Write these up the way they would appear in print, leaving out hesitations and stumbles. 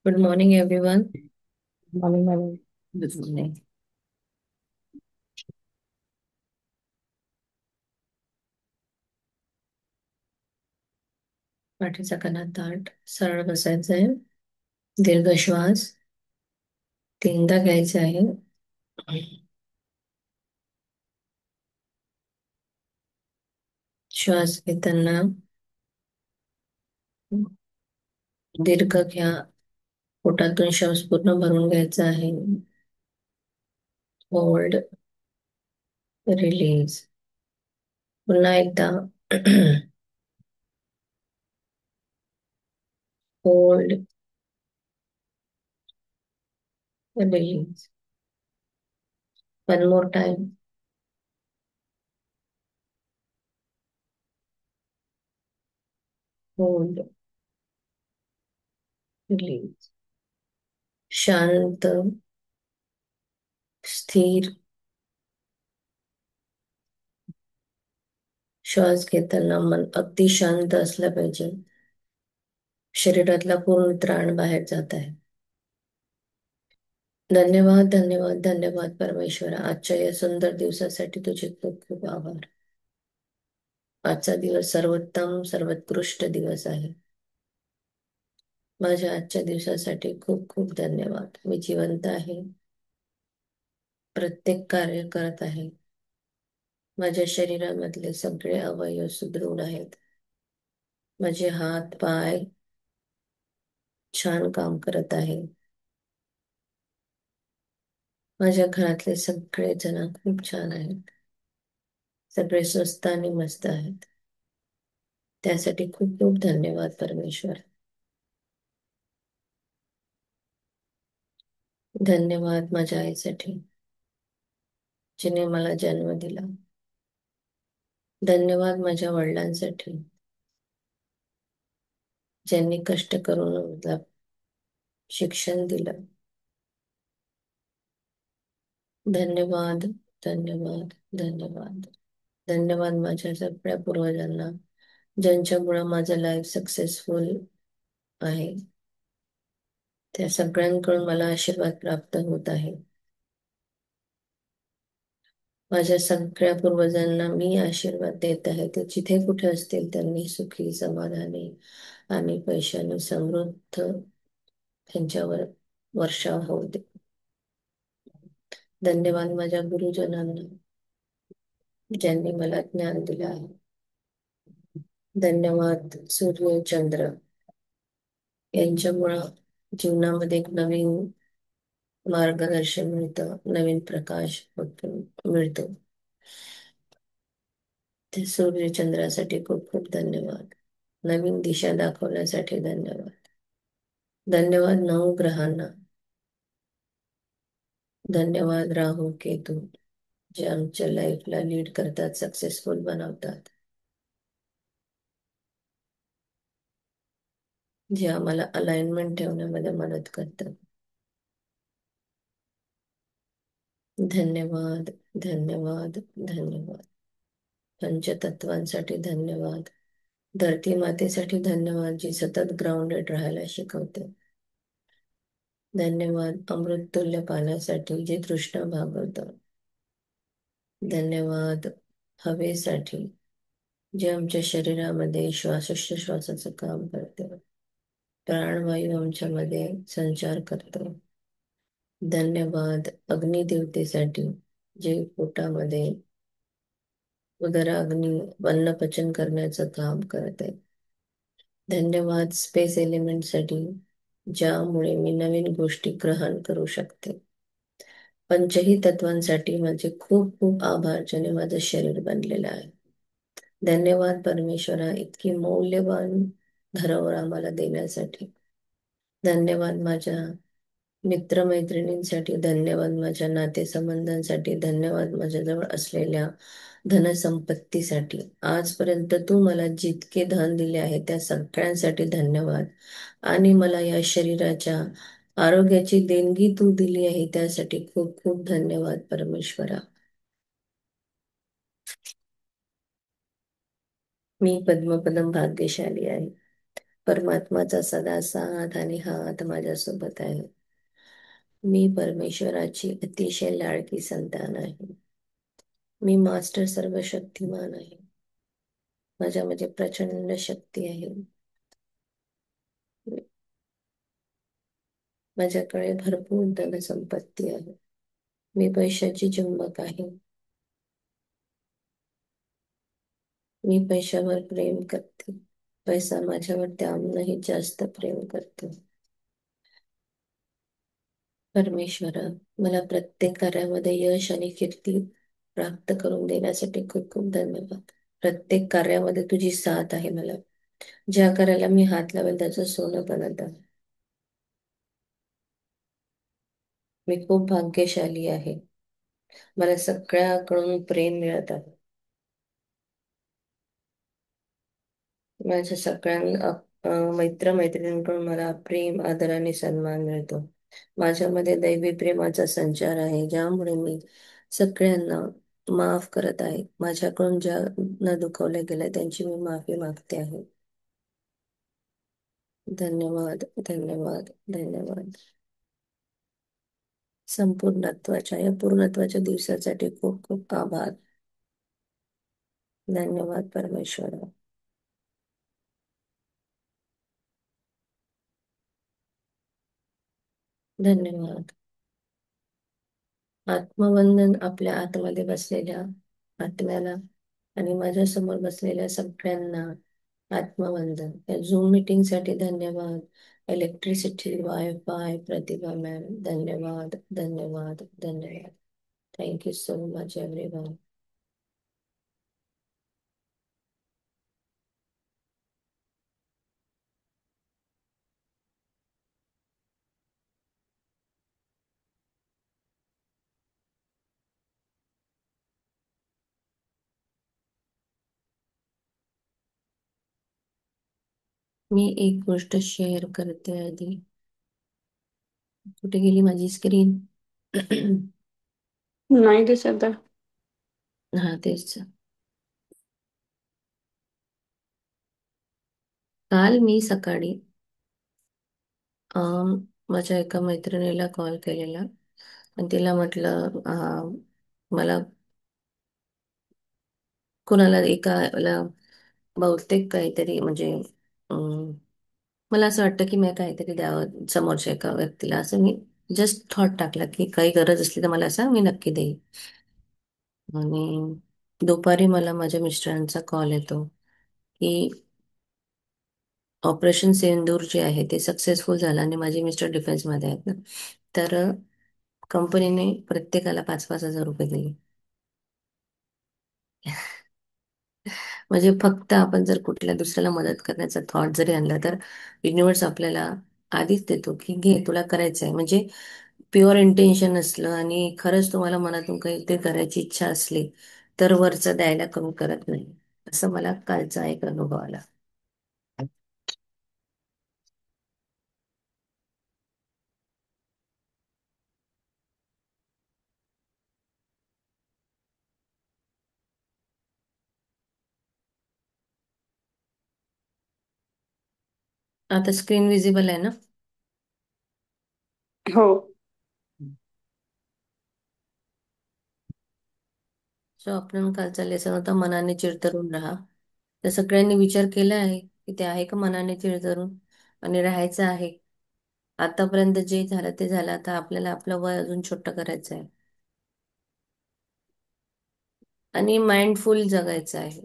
Good morning, everyone. Morning morning. Good morning. पाठीचा कणा ताठ सरळ बसायचं आहे. दीर्घ श्वास 3दा घ्यायचा आहे. श्वास घेताना दीर्घ घ्या. पोटातून श्वास पूर्ण भरून घ्यायचा आहे. Hold, release. पुन्हा एकदा. Hold, release. One more time. Hold, release. शांत, स्थिर. श्वास घेताना मन अगदी शांत असलं पाहिजे. शरीरातला पूर्ण त्राण बाहेर जात आहे. धन्यवाद, धन्यवाद, धन्यवाद परमेश्वरा. आजच्या या सुंदर दिवसासाठी तुझे खूप खूप आभार. आजचा दिवस सर्वोत्तम सर्वोत्कृष्ट दिवस आहे. माझ्या आजच्या दिवसासाठी खूप खूप धन्यवाद. मी जिवंत आहे. प्रत्येक कार्य करत आहे. माझ्या शरीरामधले सगळे अवयव सुदृढ आहेत. माझे हात पाय छान काम करत आहे. माझ्या घरातले सगळे जण खूप छान आहेत. सगळे स्वस्त आणि मस्त आहेत. त्यासाठी खूप खूप धन्यवाद परमेश्वर. धन्यवाद माझ्या आईसाठी, जिने मला जन्म दिला. धन्यवाद माझ्या वडिलांसाठी, ज्यांनी कष्ट करून मला शिक्षण दिलं. धन्यवाद, धन्यवाद, धन्यवाद. धन्यवाद माझ्या सगळ्या पूर्वजांना, ज्यांच्यामुळे माझं लाईफ सक्सेसफुल आहे. त्या सगळ्यांकडून मला आशीर्वाद प्राप्त होत आहे. माझ्या सगळ्या पूर्वजांना मी आशीर्वाद देत आहे. ते जिथे कुठे असतील त्यांनी सुखी, समाधानी आणि पैशाने समृद्ध त्यांच्यावर वर्षाव होऊ दे. धन्यवाद माझ्या गुरुजनांना, ज्यांनी मला ज्ञान दिलं आहे. धन्यवाद सूर्य चंद्र, यांच्यामुळं जीवनामध्ये एक नवीन मार्गदर्शन मिळतं, नवीन प्रकाश मिळतो. ते सूर्य चंद्रासाठी खूप खूप धन्यवाद. नवीन दिशा दाखवण्यासाठी धन्यवाद. धन्यवाद 9 ग्रहांना. धन्यवाद राहू केतू, जे आमच्या लाईफला लीड करतात, सक्सेसफुल बनवतात, जे आम्हाला अलाइनमेंट ठेवण्यामध्ये मदत करतात. धन्यवाद, धन्यवाद, धन्यवाद. पंचतत्वांसाठी धन्यवाद. धरती मातेसाठी धन्यवाद, जी सतत ग्राउंडेड राहायला शिकवते. धन्यवाद अमृततुल्य पाण्यासाठी, जे तृष्णा भागवतं. धन्यवाद हवेसाठी, जे आमच्या शरीरामध्ये श्वासोच्छ्वासाचं काम करते. प्राणवायू आमच्यामध्ये संचार करतो. धन्यवाद अग्निदेवतेसाठी, जे पोटामध्ये उदराग्नी अन्न पचन करण्याचं काम करत आहे. धन्यवाद स्पेस एलिमेंटसाठी, ज्यामुळे मी नवीन गोष्टी ग्रहण करू शकते. पंचही तत्वांसाठी माझे खूप खूप आभार, ज्याने माझं शरीर बनलेलं आहे. धन्यवाद परमेश्वरा, इतकी मौल्यवान धरोहर आम्हाला देण्यासाठी. धन्यवाद माझ्या मित्रमैत्रिणींसाठी, धन्यवाद माझ्या नातेसंबंधांसाठी, धन्यवाद माझ्याजवळ असलेल्या धनसंपत्तीसाठी. आजपर्यंत तू मला जितके धन दिले आहे त्या सगळ्यांसाठी धन्यवाद. आणि मला या शरीराच्या आरोग्याची देणगी तू दिली आहे, त्यासाठी खूप खूप धन्यवाद परमेश्वरा. मी पद्मपदम भाग्यशाली आहे. परमात्माचा सदा साथ आणि हात माझ्यासोबत आहे. मी परमेश्वराची अतिशय लाडकी संतान आहे. मी मास्टर सर्वशक्तिमान आहे. माझ्यामध्ये प्रचंड शक्ती आहे. माझ्याकडे भरपूर धनसंपत्ती आहे. मी पैशाची चुंबक आहे. मी पैशावर प्रेम करते. पैसा माझ्यावर त्याहूनही जास्त प्रेम करतो. परमेश्वरा, मला प्रत्येक कार्यामध्ये यश आणि कीर्ती प्राप्त करून देण्यासाठी खूप खूप धन्यवाद. प्रत्येक कार्यामध्ये तुझी साथ आहे मला. ज्या कार्याला मी हात लावेल त्याचं सोनं बनत आहे. मी खूप भाग्यशाली आहे. मला सगळ्याकडून प्रेम मिळत आहे. माझ्या सगळ्या मैत्रिणींकडून मला प्रेम, आदर आणि सन्मान मिळतो. माझ्यामध्ये दैवी प्रेमाचा संचार आहे, ज्यामुळे मी सगळ्यांना माफ करत आहे. माझ्याकडून ज्यांना दुखवले गेले त्यांची मी माफी मागते आहे. धन्यवाद, धन्यवाद, धन्यवाद. संपूर्णत्वाच्या या पूर्णत्वाच्या दिवसासाठी खूप खूप आभार. धन्यवाद परमेश्वर. धन्यवाद. आत्मवंदन आपल्या आतमध्ये बसलेल्या आत्म्याला आणि माझ्या समोर बसलेल्या सगळ्यांना आत्मवंदन. या झूम मीटिंग साठी धन्यवाद. इलेक्ट्रिसिटी, वायफाय, प्रतिभा मॅम, धन्यवाद, धन्यवाद, धन्यवाद. Thank you so much everyone. मी एक गोष्ट शेअर करते आधी. कुठे गेली माझी स्क्रीन? नाही दिसत आहे. हा, तेच. काल मी सकाळी माझ्या एका मैत्रिणीला कॉल केलेला आणि तिला म्हटलं मला कुणाला एकाला बहुतेक काहीतरी म्हणजे अं, मला असं वाटतं की मी काहीतरी द्यावं समोरच्या एका व्यक्तीला, असं मी जस्ट थॉट टाकला की काही गरज असली तर मला सांग, मी नक्की देईन. आणि दुपारी मला माझ्या मिस्टरांचा कॉल येतो की ऑपरेशन सिंदूर जे आहे ते सक्सेसफुल झालं आणि माझे मिस्टर डिफेन्समध्ये आहेत ना, तर कंपनीने प्रत्येकाला 5,000-5,000 रुपये दिले. म्हणजे फक्त आपण जर कुठल्या दुसऱ्याला मदत करण्याचा थॉट जरी आणला तर युनिव्हर्स आपल्याला आधीच देतो की घे, तुला करायचं आहे. म्हणजे प्युअर इंटेन्शन असलं आणि खरंच तुम्हाला मनातून काहीतरी करायची इच्छा असली तर वरचं द्यायला कमी करत नाही. असं मला कालचा एक अनुभव आला. आता स्क्रीन विजिबल आहे ना? हो. सो आपण कालचा लेसन होता मनाने चिरतरून राहा. तर सगळ्यांनी विचार केला आहे की ते आहे का मनाने चिरतरून आणि राहायचं आहे. आतापर्यंत जे झालं ते झालं. आता आपल्याला आपलं वय अजून छोटं करायचं आहे आणि माइंडफुल जगायचं आहे.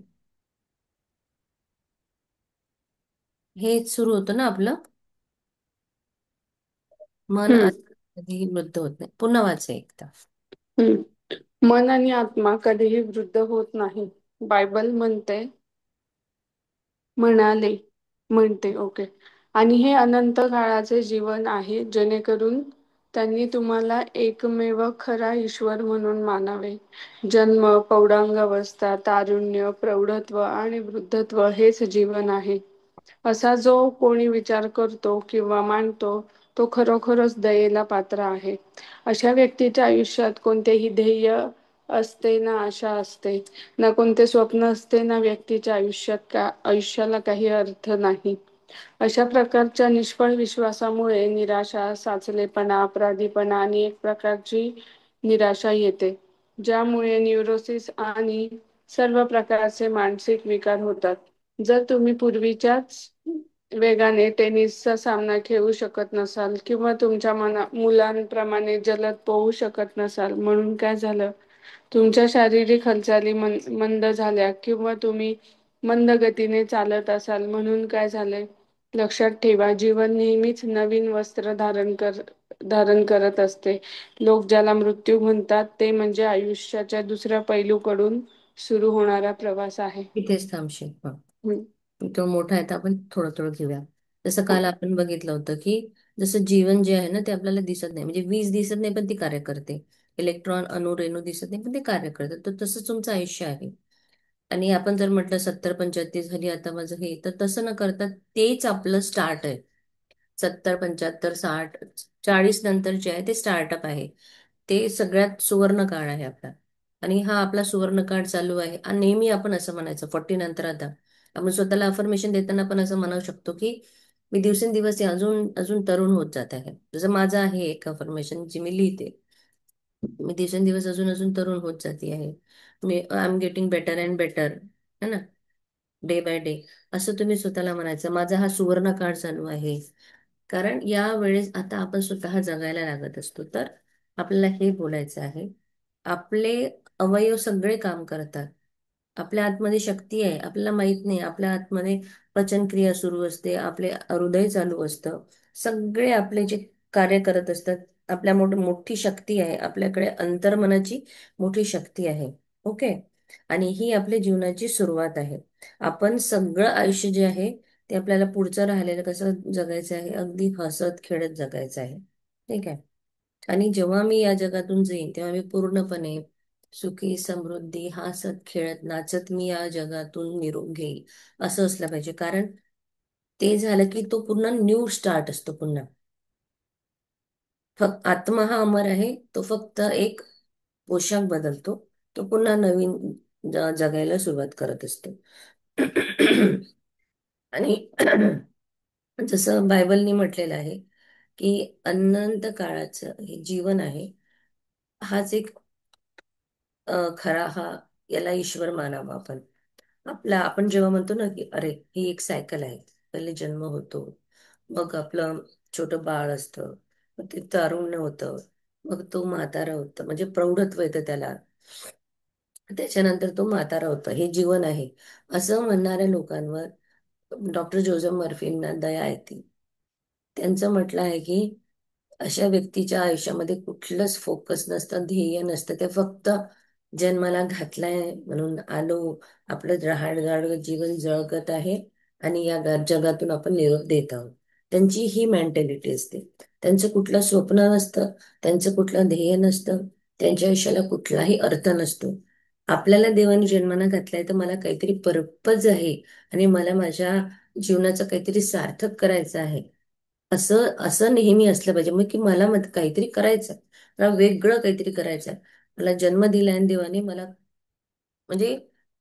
हेच सुरू होतं ना आपलं. मन हम्म. कधीही वृद्ध होत नाही. पुन्हा वाचा एकदा. मन आणि आत्मा कधीही वृद्ध होत नाही. बायबल म्हणाले म्हणते. ओके. आणि हे अनंत काळाचे जीवन आहे, जेणेकरून त्यांनी तुम्हाला एकमेव खरा ईश्वर म्हणून मानावे. जन्म, पौगंडावस्था, तारुण्य, प्रौढत्व आणि वृद्धत्व हेच जीवन आहे, असा जो कोणी विचार करतो किंवा मानतो तो खरोखरच दयेला पात्र आहे. अशा व्यक्तीच्या आयुष्यात कोणतेही ध्येय असते ना आशा असते, ना कोणते स्वप्न असते, ना व्यक्तीच्या आयुष्याला काही अर्थ नाही. अशा प्रकारच्या निष्फळ विश्वासामुळे निराशा, साचलेपणा, अपराधीपणा आणि एक प्रकारची निराशा येते, ज्यामुळे न्यूरोसिस आणि सर्व प्रकारचे मानसिक विकार होतात. जर तुम्ही पूर्वीच्याच वेगाने टेनिसचा सामना खेळू शकत नसाल किंवा तुमच्या मुलांप्रमाणे जलद पोहू शकत नसाल, म्हणून काय झालं? तुमच्या शारीरिक हालचाली मंद झाल्या किंवा तुम्ही मंद गतीने चालत असाल, म्हणून काय झालंय? लक्षात ठेवा, जीवन नेहमीच नवीन वस्त्र धारण करत असते. लोक ज्याला मृत्यू म्हणतात ते म्हणजे आयुष्याच्या दुसऱ्या पैलूकडून सुरू होणारा प्रवास आहे. इथेच थांबशील. हम्म. तो मोठा आहे तर आपण थोडं थोडं घेऊया. जसं हो. काल आपण बघितलं होतं की जसं जीवन जे आहे ना ते आपल्याला दिसत नाही, म्हणजे वीज दिसत नाही पण ती कार्य करते. इलेक्ट्रॉन, अणु, रेणू दिसत नाही पण ते कार्य करतात. तर तसंच तुमचं आयुष्य आहे. आणि आपण जर म्हटलं 70-75 झाली आता माझं हे, तर तसं न करता तेच आपलं स्टार्ट आहे. 70-75-60 40 नंतर जे आहे ते स्टार्टअप आहे. ते सगळ्यात सुवर्ण काळ आहे आपला. आणि हा आपला सुवर्ण काळ चालू आहे आणि नेहमी आपण असं म्हणायचं 40 नंतर आता आपण स्वतःला अफर्मेशन देताना पण असं म्हणू शकतो की मी दिवसेंदिवस हे अजून अजून तरुण होत जात आहे. जसं माझं आहे एक अफर्मेशन जी मी लिहिते, मी दिवसेंदिवस अजून अजून तरुण होत जाते आहे. मी I am getting better and better, है ना, डे बाय डे. असं तुम्ही स्वतःला म्हणायचं माझा हा सुवर्ण काळ चालू आहे. कारण या वेळेस आता आपण स्वतः जगायला लागत असतो, तर आपल्याला हे बोलायचं आहे, आपले अवयव सगळे काम करतात. आपल्या आतमध्ये शक्ती आहे, आपल्याला माहित नाही. आपल्या आतमध्ये पचनक्रिया सुरू असते, आपले हृदय चालू असतं, सगळे आपले जे कार्य करत असतात. आपल्या मोठी शक्ती आहे, आपल्याकडे अंतर्मनाची मोठी शक्ती आहे. ओके. आणि ही आपल्या जीवनाची सुरुवात आहे. आपण सगळं आयुष्य जे आहे ते आपल्याला पुढचं राहिलेलं कसं जगायचं आहे, अगदी हसत खेळत जगायचं आहे. ठीक आहे. आणि जेव्हा मी या जगातून जाईन तेव्हा मी पूर्णपणे सुखी, समृद्धी, हसत खेळत नाचत मी या जगातून निरोप घेईल, असं असलं पाहिजे. कारण ते झालं की तो पुन्हा न्यू स्टार्ट असतो पुन्हा. फक्त आत्मा हा अमर आहे, तो फक्त एक पोशाख बदलतो, तो पुन्हा नवीन जगायला सुरुवात करत असतो. आणि जसं बायबलनी म्हटलेलं आहे की अनंत काळाचं हे जीवन आहे, हाच एक खरा हा, याला ईश्वर मानावा आपण. आपण जेव्हा म्हणतो ना की अरे ही एक सायकल आहे, पहिले जन्म होतो, मग आपलं छोटं बाळ असतं, मग ते तारुण्य होतं, मग तो म्हातारा होतं, म्हणजे प्रौढत्व येतं त्याला, त्याच्यानंतर तो म्हातारा होता, हे जीवन आहे, असं म्हणणाऱ्या लोकांवर डॉक्टर जोझफ मर्फींना दया येते. त्यांचं म्हटलं आहे की अशा व्यक्तीच्या आयुष्यामध्ये कुठलंच फोकस नसतं, ध्येय नसतं. ते फक्त जन्माला घातलाय म्हणून आलो, आपलं रहाडगाड जीवन जळकत आहे आणि या जगातून आपण निरोप देत आहोत. त्यांची ही मेंटॅलिटी असते. त्यांचं कुठलं स्वप्न नसतं, त्यांचं कुठलं ध्येय नसतं, त्यांच्या आयुष्याला कुठलाही अर्थ नसतो. आपल्याला देवाने जन्माला घातलाय तर मला काहीतरी पर्पज आहे आणि मला माझ्या जीवनाचं काहीतरी सार्थक करायचं आहे, असं असं नेहमी असलं पाहिजे. मग की मला काहीतरी करायचं आहे, मला वेगळं काहीतरी करायचं आहे, मला जन्म दिलाय आणि देवाने मला, म्हणजे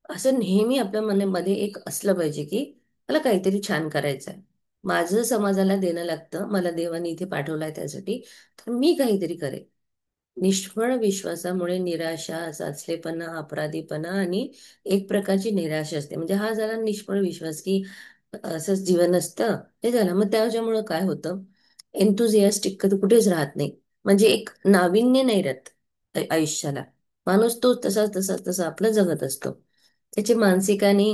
असं नेहमी आपल्या मनामध्ये एक असलं पाहिजे की मला काहीतरी छान करायचं आहे, माझं समाजाला देणं लागतं, मला देवाने इथे पाठवलंय त्यासाठी, तर मी काहीतरी करेन. निष्फळ विश्वासामुळे निराशा, साचलेपणा, अपराधीपणा आणि एक प्रकारची निराशा असते. म्हणजे हा झाला निष्फळ विश्वास की असंच जीवन असतं, हे झालं. मग त्याच्यामुळं काय होतं, एन्थुझियास्टिक कुठेच राहत नाही, म्हणजे एक नाविन्य नाही राहत आयुष्याला. माणूस तो तसा तसा तसा आपलं जगत असतो. त्याचे मानसिक आणि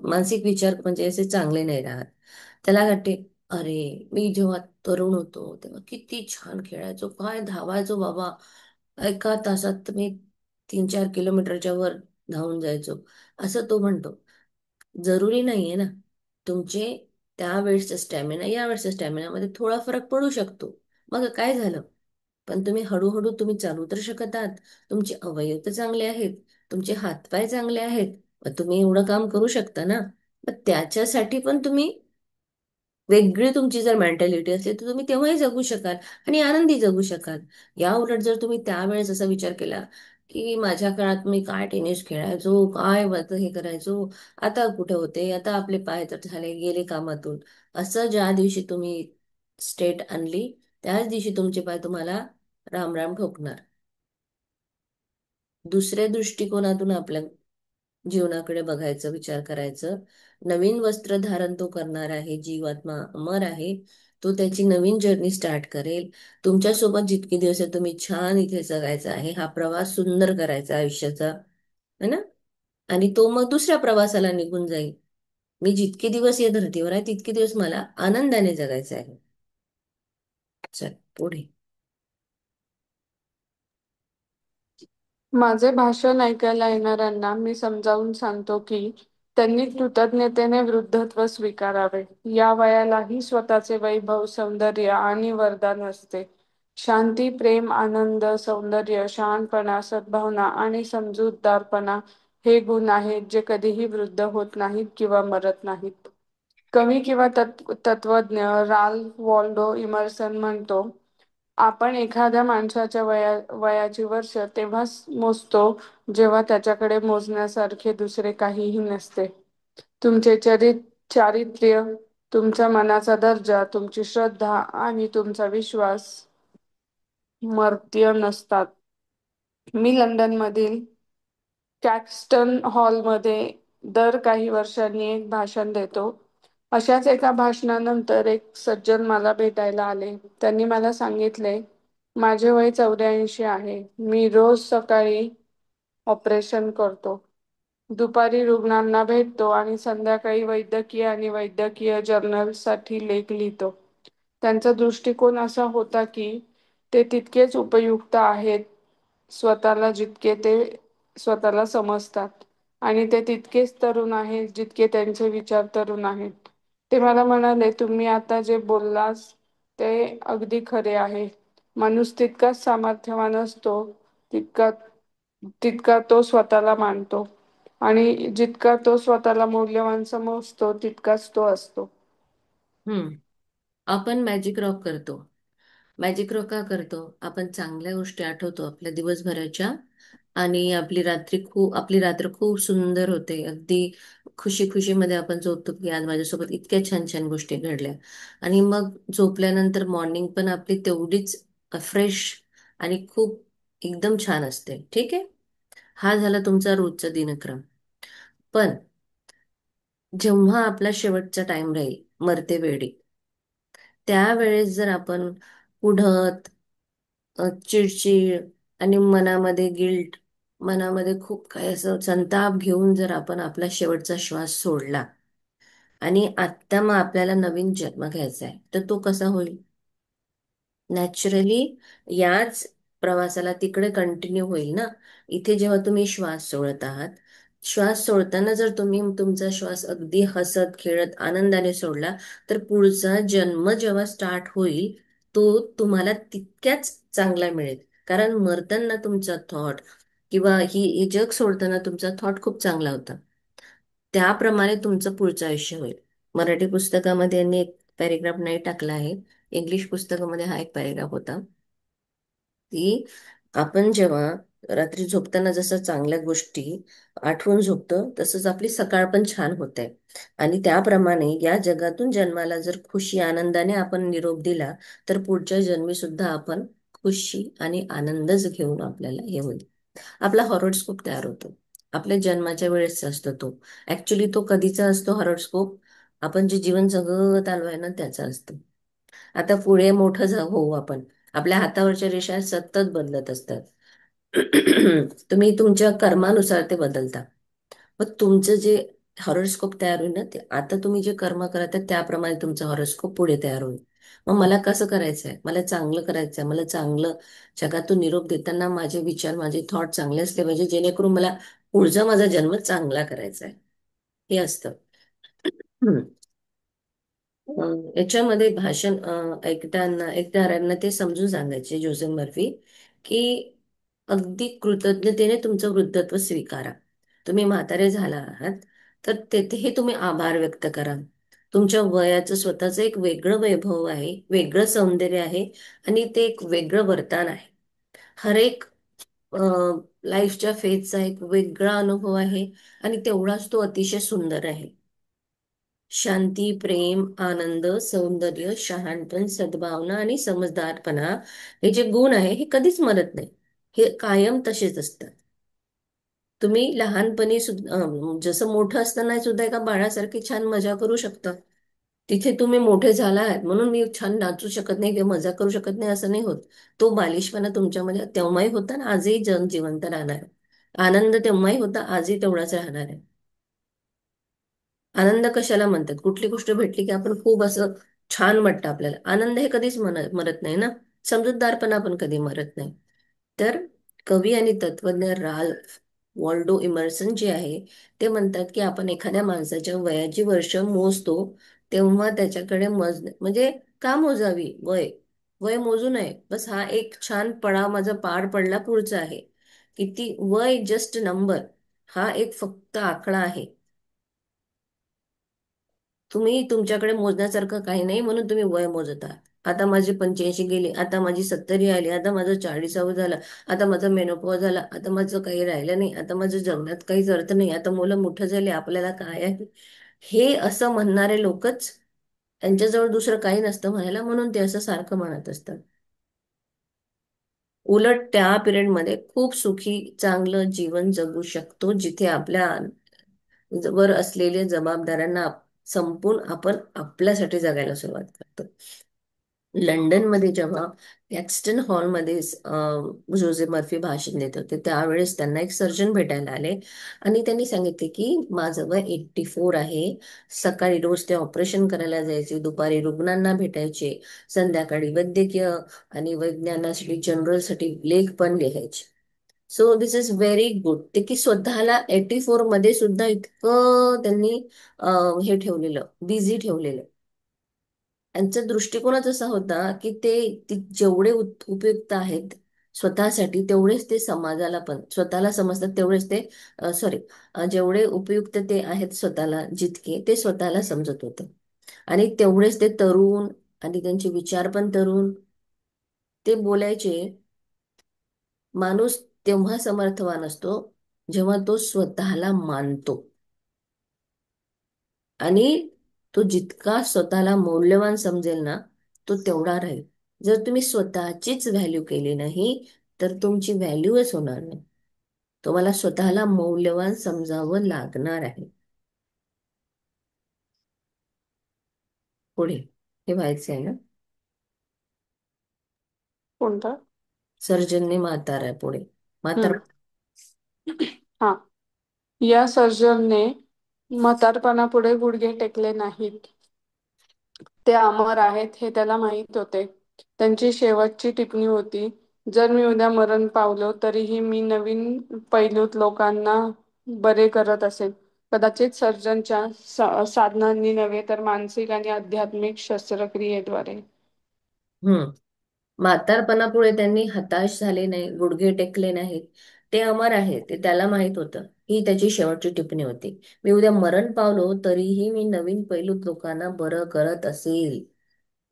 मानसिक विचार म्हणजे असे चांगले नाही राहत. त्याला वाटते अरे मी जेव्हा तरुण होतो तेव्हा किती छान खेळायचो, काय धावायचो बाबा, एका तासात मी 3-4 किलोमीटरच्या वर धावून जायचो, असं तो म्हणतो. जरुरी नाहीये ना, तुमचे त्यावेळेसचा स्टॅमिना यावेळेसच्या स्टॅमिनामध्ये थोडा फरक पडू शकतो. मग काय झालं, पण तुम्ही हळूहळू तुम्ही चालू तर शकत आहात, तुमचे अवयव तर चांगले आहेत, तुमचे हातपाय चांगले आहेत, मग तुम्ही एवढं काम करू शकता ना. मग त्याच्यासाठी पण तुम्ही वेगळी तुमची जर मेंटॅलिटी असली तर तुम्ही तेव्हाही जगू शकाल आणि आनंदी जगू शकाल. या उलट जर तुम्ही त्यावेळेस असा विचार केला की माझ्या काळात मी काय टेनिस खेळायचो, काय हे करायचो, आता कुठे होते, आता आपले पाय तर झाले गेले कामातून. असं ज्या दिवशी तुम्ही स्टेट आणली, त्याच दिवशी तुमचे पाय तुम्हाला राम राम ठोकणार. दुसऱ्या दृष्टिकोनातून आपल्या जीवनाकडे बघायचं, विचार करायचं. नवीन वस्त्र धारण तो करणार आहे, जीवात्मा अमर आहे. तो त्याची नवीन जर्नी स्टार्ट करेल. तुमच्यासोबत जितके दिवस आहे तुम्ही छान इथे जगायचा आहे, हा प्रवास सुंदर करायचा आयुष्याचा, है ना? आणि तो मग दुसऱ्या प्रवासाला निघून जाईल. मी जितके दिवस या धर्तीवर आहे तितके दिवस मला आनंदाने जगायचं आहे. चल पुढे. माझे भाषण ऐकायला येणाऱ्यांना मी समजावून सांगतो की त्यांनी कृतज्ञतेने वृद्धत्व स्वीकारावे. या वयालाही स्वतःचे वैभव, सौंदर्य आणि वरदान असते. शांती, प्रेम, आनंद, सौंदर्य, शहाणपणा, सद्भावना आणि समजूतदारपणा हे गुण आहेत जे कधीही वृद्ध होत नाहीत किंवा मरत नाहीत. कवी किंवा तत्वज्ञ राल्फ वॉल्डो इमर्सन म्हणतो, आपण एखाद्या माणसाच्या वयाची वर्ष तेव्हाच मोजतो जेव्हा त्याच्याकडे मोजण्यासारखे दुसरे काहीही नसते. तुमचे चारित्र्य, तुमच्या मनाचा दर्जा, तुमची श्रद्धा आणि तुमचा विश्वास मर्त्य नसतात. मी लंडनमधील कॅक्स्टन हॉलमध्ये दर काही वर्षांनी एक भाषण देतो. अशाच एका भाषणानंतर एक सज्जन मला भेटायला आले. त्यांनी मला सांगितले, माझे वय 84 आहे. मी रोज सकाळी ऑपरेशन करतो, दुपारी रुग्णांना भेटतो आणि संध्याकाळी वैद्यकीय आणि वैद्यकीय जर्नल्ससाठी लेख लिहितो. त्यांचा दृष्टिकोन असा होता की ते तितकेच उपयुक्त आहेत स्वतःला जितके ते स्वतःला समजतात, आणि ते तितकेच तरुण आहेत जितके त्यांचे विचार तरुण आहेत. ते मला म्हणाले, तुम्ही आता जे बोललास ते अगदी खरे आहे. माणूस तितकाच सामर्थ्यवान असतो तितका तितका तो स्वतःला मानतो, आणि जितका तो स्वतःला मौल्यवान समजतो तितकाच तो असतो. हम्म. आपण मॅजिक रॉक करतो. मॅजिक रॉक का करतो? आपण चांगल्या गोष्टी आठवतो आपल्या दिवसभराच्या, आणि आपली रात्र खूप सुंदर होते. अगदी खुशी खुशीमध्ये आपण झोपतो की आज माझ्यासोबत इतक्या छान छान गोष्टी घडल्या. आणि मग झोपल्यानंतर मॉर्निंग पण आपली तेवढीच फ्रेश आणि खूप एकदम छान असते. ठीक आहे. हा झाला तुमचा रोजचा दिनक्रम. पण जेव्हा आपला शेवटचा टाइम राहील मरते वेळी, त्यावेळेस जर आपण पुढत, चिडचिड आणि मनामध्ये गिल्ट, मनामध्ये खूप काही असं संताप घेऊन जर आपण आपला शेवटचा श्वास सोडला आणि आत्ता मग आपल्याला नवीन जन्म घ्यायचा आहे, तर तो कसा होईल? नॅचरली याच प्रवासाला तिकडे कंटिन्यू होईल ना. इथे जेव्हा तुम्ही श्वास सोडत आहात, श्वास सोडताना जर तुम्ही तुमचा श्वास अगदी हसत खेळत आनंदाने सोडला, तर पुढचा जन्म जेव्हा स्टार्ट होईल तो तुम्हाला तितक्याच चांगला मिळेल. कारण मरताना तुमचा थॉट किंवा हे जग सोडताना तुमचा थॉट खूप चांगला होता, त्याप्रमाणे तुमचं पुढचं आयुष्य होईल. मराठी पुस्तकामध्ये यांनी एक पॅरेग्राफ नाही टाकला आहे, इंग्लिश पुस्तकामध्ये हा एक पॅरेग्राफ होता की आपण जेव्हा रात्री झोपताना जसं चांगल्या गोष्टी आठवून झोपतो, तसंच आपली सकाळ पण छान होते. आणि त्याप्रमाणे या जगातून जन्माला जर खुशी आनंदाने आपण निरोप दिला, तर पुढच्या जन्मी सुद्धा आपण खुशी आणि आनंदच घेऊन आपल्याला हे होईल. आपला हॉरोस्कोप तयार होतो आपल्या जन्माच्या वेळेस असतो तो. ऍक्च्युली तो कधीचा असतो हॉरोस्कोप? आपण जे जीवन जगत आलोय ना त्याचा असतो. आता पुढे मोठं होऊ आपण, आपल्या हातावरच्या रेषा सतत बदलत असतात. तुम्ही तुमच्या कर्मानुसार ते बदलता. मग तुमचं जे हॉरोस्कोप तयार होईल ना, ते आता तुम्ही जे कर्म करत आहे त्याप्रमाणे तुमचं हॉरोस्कोप पुढे तयार होईल. मग मला कसं करायचंय? मला चांगलं करायचंय. मला चांगलं जगातून निरोप देताना माझे विचार, माझे थॉट चांगले असले पाहिजे, जेणेकरून मला पुढचा माझा जन्म चांगला करायचा आहे. हे असतं. हम्म. याच्यामध्ये भाषण ऐकणाऱ्यांना ते समजून सांगायचे जोसेफ मर्फी, की अगदी कृतज्ञतेने तुमचं वृद्धत्व स्वीकारा. तुम्ही म्हातारे झाला आहात, तर तेथेही तुम्ही आभार व्यक्त करा. तुमच्या वयाचं स्वतःचं एक वेगळं वैभव आहे, वेगळं सौंदर्य आहे, आणि ते एक वेगळं वरदान आहे. हर एक लाईफच्या फेजचा एक वेगळा अनुभव आहे आणि तेवढाच तो अतिशय सुंदर आहे. शांती, प्रेम, आनंद, सौंदर्य, शहाणपण, सद्भावना आणि समजदारपणा हे जे गुण आहे हे कधीच मरत नाही. हे कायम तसेच असतात. तुम्ही लहानपणी सुद्धा जसं मोठं असताना सुद्धा एका बाळासारखी छान मजा करू शकता. तिथे तुम्ही मोठे झाला आहात म्हणून मी छान नाचू शकत नाही किंवा मजा करू शकत नाही असं नाही होत. तो बालिशपणा तुमच्यामध्ये तेव्हाही होता आणि आजही जग जिवंत राहणार आहे. आनंद तेव्हाही होता, आजही तेवढाच राहणार आहे. आनंद कशाला म्हणतात? कुठली गोष्ट भेटली की आपण खूप असं छान वाटतं आपल्याला. आनंद हे कधीच मरत नाही ना. समजूतदारपणा पण कधी मरत नाही. तर कवी आणि तत्वज्ञ राल्फ वॉल्डो इमर्सन जे आहे ते म्हणतात की आपण एखाद्या माणसाच्या वयाची वर्ष मोजतो तेव्हा त्याच्याकडे म्हणजे का मोजावी वय? वय मोजू नये. बस हा एक छान पडाव माझा पार पडला पुढचा आहे. किती वय जस्ट नंबर. हा एक फक्त आकडा आहे. तुम्ही तुमच्याकडे मोजण्यासारखं काही नाही म्हणून तुम्ही वय मोजत आहात. आता माझी 85 गेली, आता माझी 70 आली, आता माझं 40व झालं, आता माझं मेनोपॉज झाला, आता माझं काही राहिलं नाही, आता माझं जगण्यात काहीच अर्थ नाही, आता मुलं मोठं झाले, आपल्याला काय आहे? हे असं म्हणणारे लोकच, त्यांच्याजवळ दुसरं काही नसतं म्हणायला म्हणून ते असं सारखं म्हणत असतात. उलट त्या पिरियडमध्ये खूप सुखी चांगलं जीवन जगू शकतो जिथे आपल्या वर असलेल्या जबाबदाऱ्यांना संपून आपण आपल्यासाठी जगायला सुरुवात करतो. लंडनमध्ये जेव्हा कॅक्स्टन हॉलमध्ये जोझे मर्फी भाषण देत होते त्यावेळेस त्यांना एक सर्जन भेटायला आले आणि त्यांनी सांगितले की माझं वय 84 आहे. सकाळी रोज ते ऑपरेशन करायला जायचे, दुपारी रुग्णांना भेटायचे, संध्याकाळी वैद्यकीय आणि विज्ञानासाठी जनरलसाठी लेख पण लिहायचे. So this is very good. ते की स्वतःला 84 मध्ये सुद्धा इतकं त्यांनी हे ठेवलेलं, बिझी ठेवलेलं. त्यांचा दृष्टिकोनच असा होता की ते जेवढे उपयुक्त आहेत स्वतःसाठी तेवढेच ते समाजाला पण स्वतःला समजतात तेवढेच ते सॉरी जेवढे उपयुक्त ते आहेत स्वतःला जितके ते स्वतःला समजत होते. आणि तेवढेच ते तरुण आणि त्यांचे विचार पण तरुण. ते बोलायचे माणूस तेव्हा समर्थवान असतो जेव्हा तो स्वतःला मानतो आणि तो जितका स्वतःला मौल्यवान समजेल ना तो तेवढा राहील. जर तुम्ही स्वतःचीच व्हॅल्यू केली नाही तर तुमची व्हॅल्यूच होणार नाही. तुम्हाला स्वतःला मौल्यवान समजावं लागणार आहे. पुढे हे व्हायचं आहे ना. कोणता? सर्जनने म्हातारा पुढे म्हातारा. हम्म. हा. या सर्जनने म्हातारपणापुढे गुडघे टेकले नाहीत. ते अमर आहेत हे त्याला माहीत होते. त्यांची शेवटची टिप्पणी होती, जर मी उद्या मरण पावलो तरीही मी नवीन पैलूत लोकांना बरे करत असेन. कदाचित सर्जनच्या साधनांनी नव्हे तर मानसिक आणि आध्यात्मिक शस्त्रक्रियेद्वारे. हम्म. म्हातारपणापुढे त्यांनी हताश झाले नाही, गुडघे टेकले नाहीत. ते अमर आहे ते त्याला माहित होतं. ही त्याची शेवटची टिप्पणी होती. मी उद्या मरण पावलो तरीही मी नवीन पैलूत लोकांना बरं करत असेल.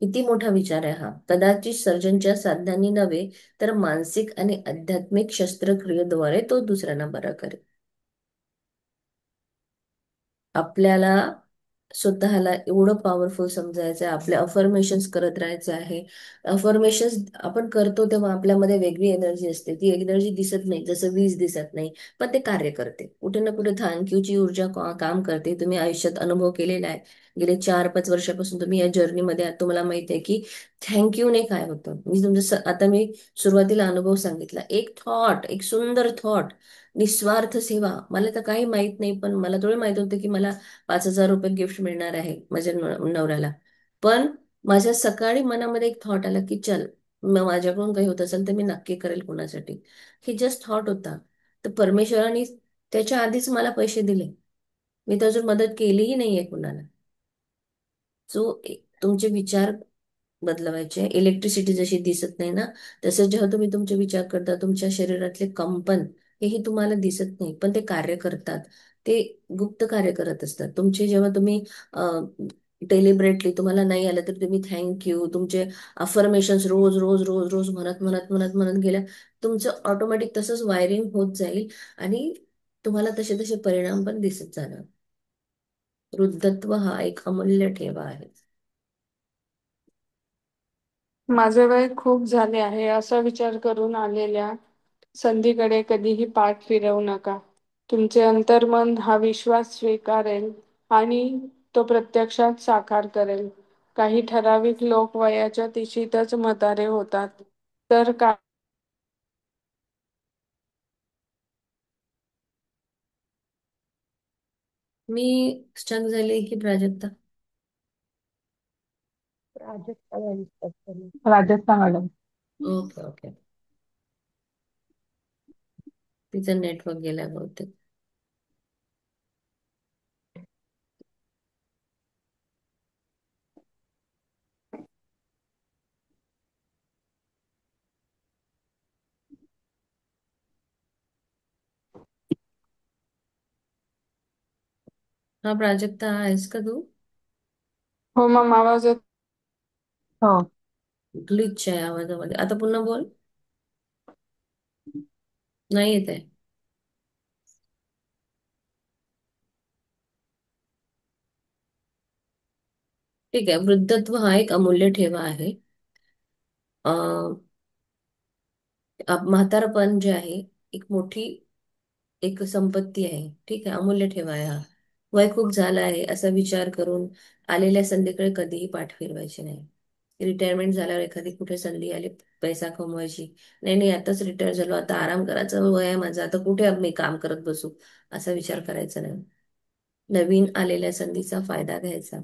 किती मोठा विचार आहे हा. कदाचित सर्जनच्या साधनांनी नव्हे तर मानसिक आणि आध्यात्मिक शस्त्रक्रियेद्वारे तो दुसऱ्यांना बरा करेल. आपल्याला स्वतःला एवढं पॉवरफुल समजायचं आहे, आपले अफर्मेशन्स करत राहायचं आहे. अफर्मेशन्स आपण करतो तेव्हा आपल्यामध्ये वेगळी एनर्जी असते. ती एनर्जी दिसत नाही, जसं वीज दिसत नाही, पण ते कार्य करते. कुठे ना कुठे थँक्यूची ऊर्जा काम करते. तुम्ही आयुष्यात अनुभव केलेला आहे. गेले 4-5 वर्षापासून तुम्ही या जर्नीमध्ये आहात. तुम्हाला माहिती आहे की थँक्यूने काय होतं. मी तुमचं आता मी सुरुवातीला अनुभव सांगितला. एक थॉट, एक सुंदर थॉट, निस्वार्थ सेवा. मला तर काही माहित नाही पण मला थोडं माहित होतं की मला 5,000 रुपये गिफ्ट मिळणार आहे माझ्या नवऱ्याला. पण माझ्या सकाळी मनामध्ये एक थॉट आला की चल माझ्याकडून काही होत असेल तर मी नक्की करेल कोणासाठी. हे जस्ट थॉट होता. तर परमेश्वराने त्याच्या आधीच मला पैसे दिले. मी तर अजून मदत केलीही नाहीये कुणाला. सो तुमचे विचार बदलवायचे. इलेक्ट्रिसिटी जशी दिसत नाही ना तसं जेव्हा तुम्ही तुमचे विचार करता तुमच्या शरीरातले कंपन हेही तुम्हाला दिसत नाही पण ते कार्य करतात. ते गुप्त कार्य करत असतात तुमचे. जेव्हा तुम्ही डेलिबरेटली तुम्हाला नाही आलं तर तुम्ही थँक्यू, तुमचे अफर्मेशन्स रोज रोज रोज रोज म्हणत म्हणत म्हणत म्हणत गेल्या, तुमचं ऑटोमॅटिक तसंच वायरिंग होत जाईल आणि तुम्हाला तसे तसे परिणाम पण दिसत जाणार. वृद्धत्व हा एक अमूल्य ठेवा आहे. माझे वय खूप झाले आहे असा विचार करून आलेल्या संधीकडे कधीही पाठ फिरवू नका. तुमचे अंतर्मन हा विश्वास स्वीकारेल आणि तो प्रत्यक्षात साकार करेल. काही ठराविक लोक वयाच्या तिशीतच म्हातारे होतात, तर मी स्टक झाले की Prajakta? Prajakta madam. Okay okay. तिचं नेटवर्क गेलाय बहुतेक. हा प्राजक्ता आहेस का तू? हो मग आवाज येत. हो. ग्लिच आहे आवाजामध्ये. आता पुन्हा बोल. नाही येत आहे. ठीक आहे. वृद्धत्व हा एक अमूल्य ठेवा आहे. म्हातारपण जे आहे एक मोठी एक संपत्ती आहे. ठीक आहे, अमूल्य ठेवा आहे हा. वय खूप झालं आहे असा विचार करून आलेल्या संधीकडे कधीही पाठ फिरवायची नाही. रिटायरमेंट झाल्यावर एखादी कुठे संधी आली पैसा कमवायची, नाही नाही आताच रिटायर झालो, आता आराम करायचा वय आहे माझं, आता कुठे मी काम करत बसू, असा विचार करायचा नाही. नवीन आलेल्या संधीचा फायदा घ्यायचा.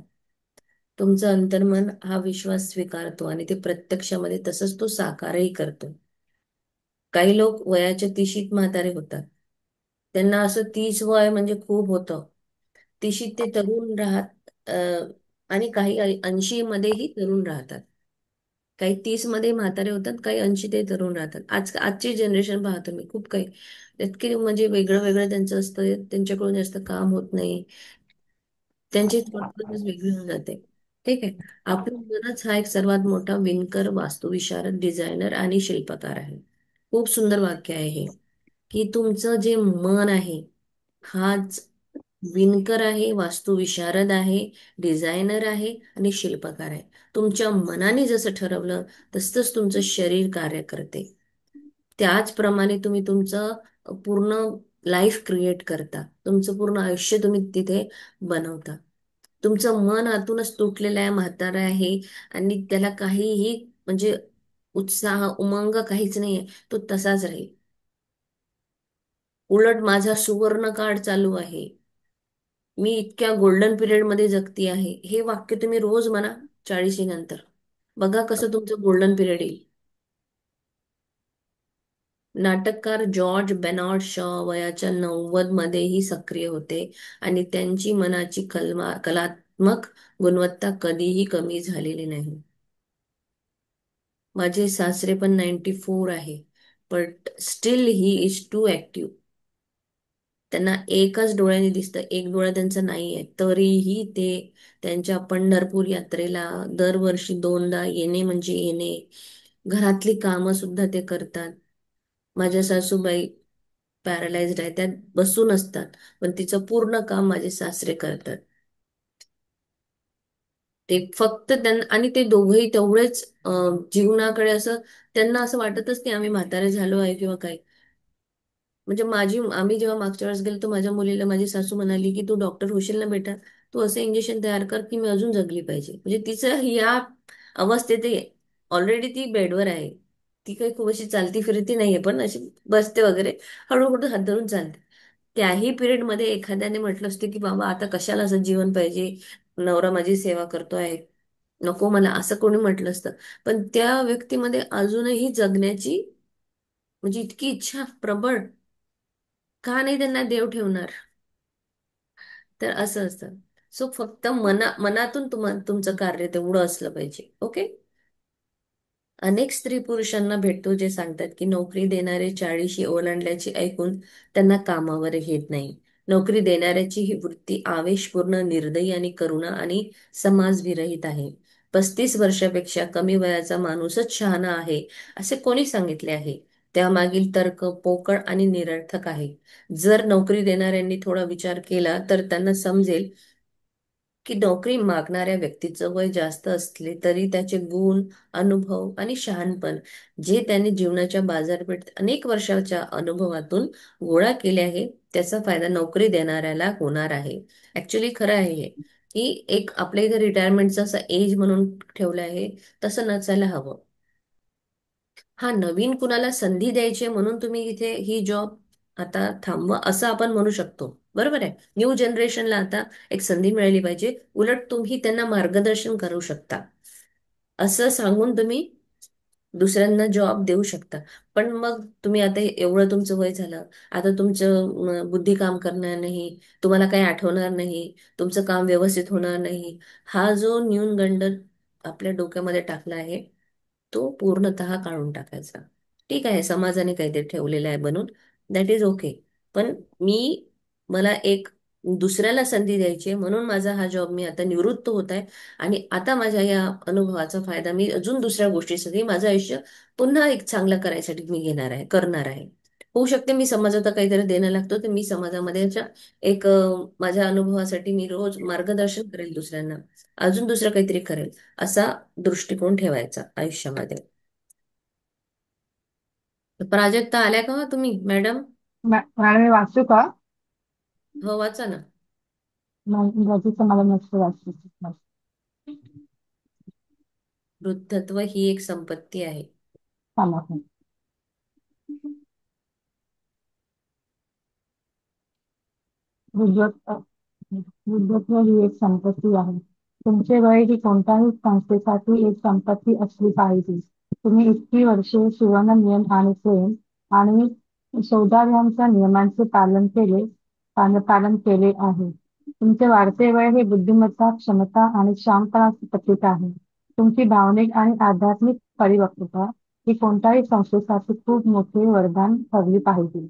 तुमचं अंतर्मन हा विश्वास स्वीकारतो आणि ते प्रत्यक्षामध्ये तसंच तो साकारही करतो. काही लोक वयाच्या तिशीत म्हातारे होतात. त्यांना असं 30 वय म्हणजे खूप होतं. तिशीत ते तरुण आणि काही 80 मध्येही तरुण राहतात. काही 30 मध्ये म्हातारे होतात, काही 80 ते तरुण राहतात. आजची जनरेशन पाहतो मी खूप काही इतके म्हणजे वेगळं वेगळं त्यांचं असतं, त्यांच्याकडून जास्त काम होत नाही, त्यांची थॉटच वेगळी होऊन जाते. ठीक आहे. आपला मनच हा एक सर्वात मोठा विणकर, वास्तुविशारद, डिझायनर आणि शिल्पकार आहे. खूप सुंदर वाक्य आहे हे, की तुमचं जे मन आहे हाच विणकर आहे, वास्तुविशारद आहे, डिझायनर आहे आणि शिल्पकार आहे. तुमच्या मनाने जसं ठरवलं तसंच तुमचं शरीर कार्य करते. त्याचप्रमाणे तुम्ही तुमचं पूर्ण लाईफ क्रिएट करता. तुमचं पूर्ण आयुष्य तुम्ही तिथे बनवता. तुमचं मन आतूनच तुटलेलं आहे, म्हातारं आहे आणि त्याला काहीही म्हणजे उत्साह, उमंग काहीच नाहीये, तो तसाच राहील. उलट माझा सुवर्ण काळ चालू आहे, मी इतक्या गोल्डन पिरियड मध्ये जगती आहे, हे वाक्य तुम्ही रोज म्हणा 40 नंतर. बघा कसं तुमचं गोल्डन पिरियड येईल. नाटककार जॉर्ज बेनॉर्ड शॉ वयाच्या 90 मध्येही सक्रिय होते आणि त्यांची मनाची कलात्मक गुणवत्ता कधीही कमी झालेली नाही. माझे सासरे पण 94 आहे, but still he is too active. त्यांना एकच डोळ्याने दिसतं, एक डोळा त्यांचा नाहीये, तरीही ते त्यांच्या पंढरपूर यात्रेला दरवर्षी 2दा येणे म्हणजे येणे. घरातली कामं सुद्धा ते करतात. माझ्या सासूबाई पॅरालाइज्ड आहे, त्या बसून असतात, पण तिचं पूर्ण काम माझे सासरे करतात. ते फक्त त्यांना, आणि ते दोघंही तेवढेच जीवनाकडे असं, त्यांना असं वाटतच नाही आम्ही म्हातारे झालो आहे किंवा काय. म्हणजे आम्ही जेव्हा मागच्या वेळेस गेलो, तर माझ्या मुलीला माझी सासू म्हणाली की तू डॉक्टर होशील ना बेटा, तू असं इंजेक्शन तयार कर की मी अजून जगली पाहिजे. म्हणजे तिचं या अवस्थेत ऑलरेडी ती बेडवर आहे. ती काही खूप अशी चालती फिरती नाहीये, पण अशी बसते वगैरे, हळूहळू हात धरून चालते. त्याही पिरियड मध्ये एखाद्याने म्हटलं असतं की बाबा आता कशाला असं जीवन पाहिजे, नवरा माझी सेवा करतो आहे, नको मला, असं कोणी म्हटलं असतं. पण त्या व्यक्तीमध्ये अजूनही जगण्याची म्हणजे इतकी इच्छा प्रबळ, का नाही त्यांना देव ठेवणार? तर असं असतं. सो फक्त मनातून तुमचं कार्य तेवढं असलं पाहिजे. ओके. अनेक स्त्री पुरुषांना भेटतो जे सांगतात की नोकरी देणारे 40 ओलांडल्याचे ऐकून त्यांना कामावर घेत नाही. नोकरी देणाऱ्याची ही वृत्ती आवेशपूर्ण, निर्दयी आणि करुणा आणि समाजविरहित आहे. 35 वर्षापेक्षा कमी वयाचा माणूसच शहाणा आहे असे कोणी सांगितले आहे? त्यामागील तर्क पोकळ आणि निरर्थक आहे. जर नोकरी देणाऱ्यांनी थोडा विचार केला तर त्यांना समजेल की नोकरी मागणाऱ्या व्यक्तीचं वय जास्त असले तरी त्याचे गुण, अनुभव आणि शहाणपण जे त्यांनी जीवनाच्या बाजारपेठेत अनेक वर्षाच्या अनुभवातून गोळा केले आहे, त्याचा फायदा नोकरी देणाऱ्याला होणार आहे. ऍक्च्युली खरं आहे हे, की एक आपल्या इथे रिटायरमेंटचं असं एज म्हणून ठेवलं आहे, तसं नसायला हवं. हा, नवीन कुणाला संधी द्यायची आहे म्हणून तुम्ही इथे ही जॉब आता थांबवा असं आपण म्हणू शकतो. बरोबर आहे. न्यू जनरेशनला आता एक संधी मिळाली पाहिजे, उलट तुम्ही त्यांना मार्गदर्शन करू शकता असं सांगून तुम्ही दुसऱ्यांना जॉब देऊ शकता. पण मग तुम्ही आता एवढं तुमचं वय झालं, आता तुमचं बुद्धी काम करणार नाही, तुम्हाला काही आठवणार नाही, तुमचं काम व्यवस्थित होणार नाही, हा जो न्यूनगंड आपल्या डोक्यामध्ये टाकला आहे, तो पूर्णतः काढून टाकायचा. ठीक आहे, समाजाने काहीतरी ठेवलेलं आहे बनून, दॅट इज ओके. पण मला एक दुसऱ्याला संधी द्यायची आहे म्हणून माझा हा जॉब मी आता निवृत्त होत आहे, आणि आता माझ्या या अनुभवाचा फायदा मी अजून दुसऱ्या गोष्टीसाठी माझं आयुष्य पुन्हा एक चांगलं करायसाठी मी करणार आहे. होऊ शकते मी समाजात काहीतरी देणं लागतो, तर मी समाजामध्ये माझ्या अनुभवासाठी मी रोज मार्गदर्शन करेल दुसऱ्यांना, अजून दुसरं काहीतरी करेल, असा दृष्टिकोन ठेवायचा आयुष्यामध्ये. प्राजक्ता आल्या का हो तुम्ही मॅडम? मॅडम मी वाचू का? हो, वाचा ना. रचिता मला नसतं वाचू. वृद्धत्व ही एक संपत्ती आहे. चालेल. वृद्धत्व वृद्धत्व ही एक संपत्ती आहे. तुमचे वय ही कोणत्याही संस्थेसाठी एक संपत्ती असली पाहिजे. तुम्ही इतकी वर्षे सुवर्ण नियम आणि प्रेम आणि सौंदर्यांच्या नियमांचे पालन केले आहे. तुमचे वाढते वय हे बुद्धिमत्ता, क्षमता आणि शांतपणाचे प्रतीक आहे. तुमची भावनिक आणि आध्यात्मिक परिपक्वता ही कोणत्याही संस्थेसाठी खूप मोठे वरदान ठरली पाहिजे.